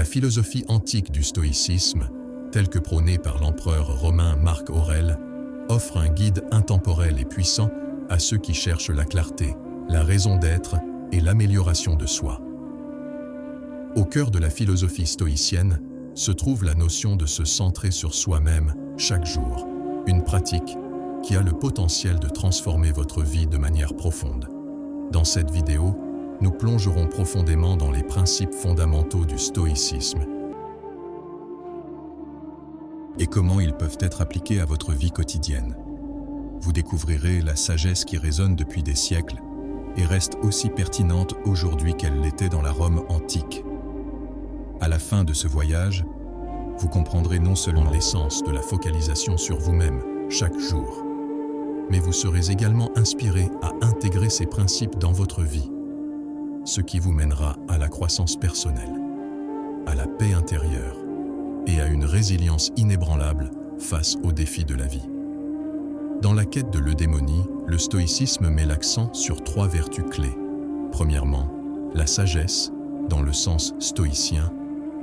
philosophie antique du stoïcisme, telle que prônée par l'empereur romain Marc Aurèle, offre un guide intemporel et puissant à ceux qui cherchent la clarté, la raison d'être et l'amélioration de soi. Au cœur de la philosophie stoïcienne se trouve la notion de se centrer sur soi-même chaque jour, une pratique qui a le potentiel de transformer votre vie de manière profonde. Dans cette vidéo, nous plongerons profondément dans les principes fondamentaux du stoïcisme et comment ils peuvent être appliqués à votre vie quotidienne. Vous découvrirez la sagesse qui résonne depuis des siècles et reste aussi pertinente aujourd'hui qu'elle l'était dans la Rome antique. À la fin de ce voyage, vous comprendrez non seulement l'essence de la focalisation sur vous-même chaque jour, mais vous serez également inspiré à intégrer ces principes dans votre vie, ce qui vous mènera à la croissance personnelle, à la paix intérieure et à une résilience inébranlable face aux défis de la vie. Dans la quête de l'eudémonie, le stoïcisme met l'accent sur 3 vertus clés. Premièrement, la sagesse, dans le sens stoïcien,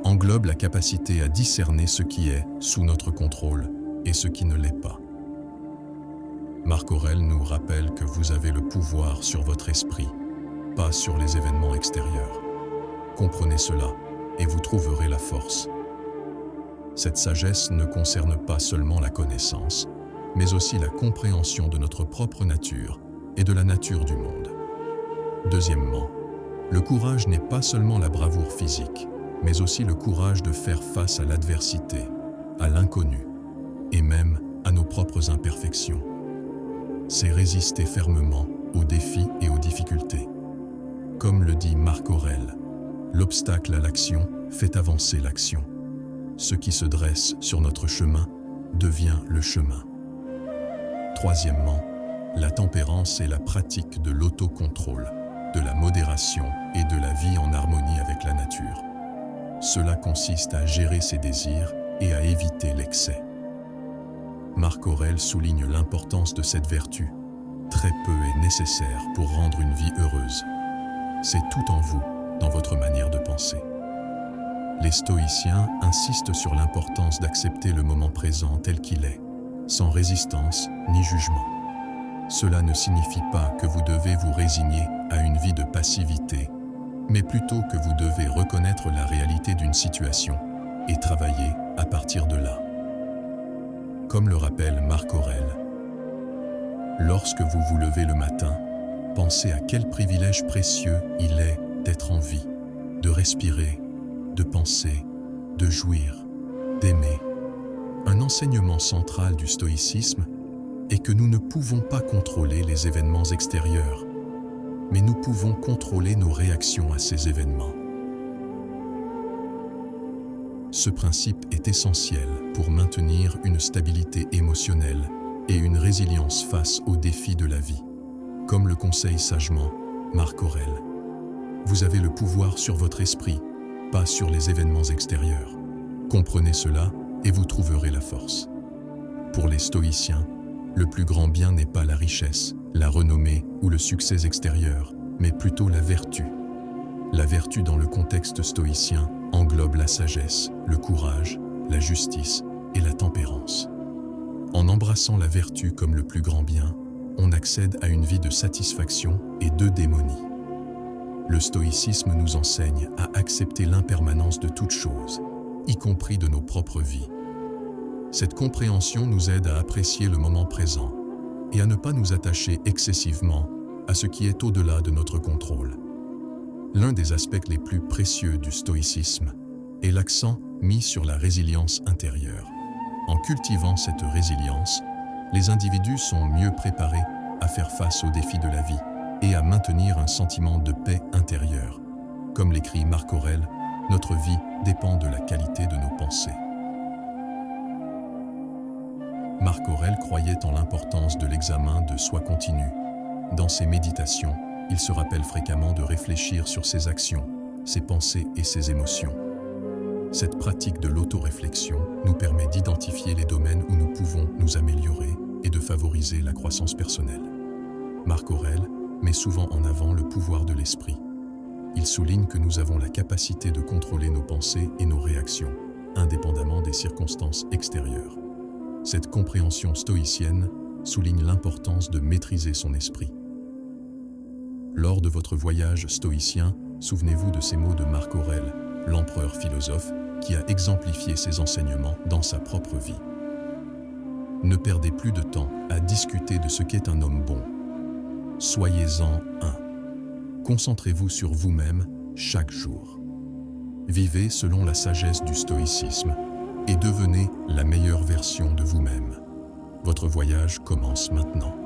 englobe la capacité à discerner ce qui est sous notre contrôle et ce qui ne l'est pas. Marc Aurèle nous rappelle que vous avez le pouvoir sur votre esprit, pas sur les événements extérieurs. Comprenez cela et vous trouverez la force. Cette sagesse ne concerne pas seulement la connaissance, mais aussi la compréhension de notre propre nature et de la nature du monde. Deuxièmement, le courage n'est pas seulement la bravoure physique, mais aussi le courage de faire face à l'adversité, à l'inconnu, et même à nos propres imperfections. C'est résister fermement aux défis et aux difficultés. Comme le dit Marc Aurèle, l'obstacle à l'action fait avancer l'action. Ce qui se dresse sur notre chemin devient le chemin. Troisièmement, la tempérance est la pratique de l'autocontrôle, de la modération et de la vie en harmonie avec la nature. Cela consiste à gérer ses désirs et à éviter l'excès. Marc Aurèle souligne l'importance de cette vertu. Très peu est nécessaire pour rendre une vie heureuse. C'est tout en vous, dans votre manière de penser. Les stoïciens insistent sur l'importance d'accepter le moment présent tel qu'il est, sans résistance ni jugement. Cela ne signifie pas que vous devez vous résigner à une vie de passivité, mais plutôt que vous devez reconnaître la réalité d'une situation et travailler à partir de là. Comme le rappelle Marc Aurèle, lorsque vous vous levez le matin, pensez à quel privilège précieux il est d'être en vie, de respirer, de penser, de jouir, d'aimer. Un enseignement central du stoïcisme est que nous ne pouvons pas contrôler les événements extérieurs, mais nous pouvons contrôler nos réactions à ces événements. Ce principe est essentiel pour maintenir une stabilité émotionnelle et une résilience face aux défis de la vie. Comme le conseille sagement Marc Aurèle, vous avez le pouvoir sur votre esprit, pas sur les événements extérieurs. Comprenez cela et vous trouverez la force. Pour les stoïciens, le plus grand bien n'est pas la richesse, la renommée ou le succès extérieur, mais plutôt la vertu. La vertu dans le contexte stoïcien englobe la sagesse, le courage, la justice et la tempérance. En embrassant la vertu comme le plus grand bien, on accède à une vie de satisfaction et d'eudémonie. Le stoïcisme nous enseigne à accepter l'impermanence de toute chose, y compris de nos propres vies. Cette compréhension nous aide à apprécier le moment présent et à ne pas nous attacher excessivement à ce qui est au-delà de notre contrôle. L'un des aspects les plus précieux du stoïcisme est l'accent mis sur la résilience intérieure. En cultivant cette résilience, les individus sont mieux préparés à faire face aux défis de la vie et à maintenir un sentiment de paix intérieure. Comme l'écrit Marc Aurèle, notre vie dépend de la qualité de nos pensées. Marc Aurèle croyait en l'importance de l'examen de soi continu. Dans ses méditations, il se rappelle fréquemment de réfléchir sur ses actions, ses pensées et ses émotions. Cette pratique de l'autoréflexion nous permet d'identifier les domaines où nous pouvons nous améliorer et de favoriser la croissance personnelle. Marc Aurèle met souvent en avant le pouvoir de l'esprit. Il souligne que nous avons la capacité de contrôler nos pensées et nos réactions, indépendamment des circonstances extérieures. Cette compréhension stoïcienne souligne l'importance de maîtriser son esprit. Lors de votre voyage stoïcien, souvenez-vous de ces mots de Marc Aurèle, l'empereur philosophe, qui a exemplifié ses enseignements dans sa propre vie. Ne perdez plus de temps à discuter de ce qu'est un homme bon. Soyez-en un. Concentrez-vous sur vous-même chaque jour. Vivez selon la sagesse du stoïcisme et devenez la meilleure version de vous-même. Votre voyage commence maintenant.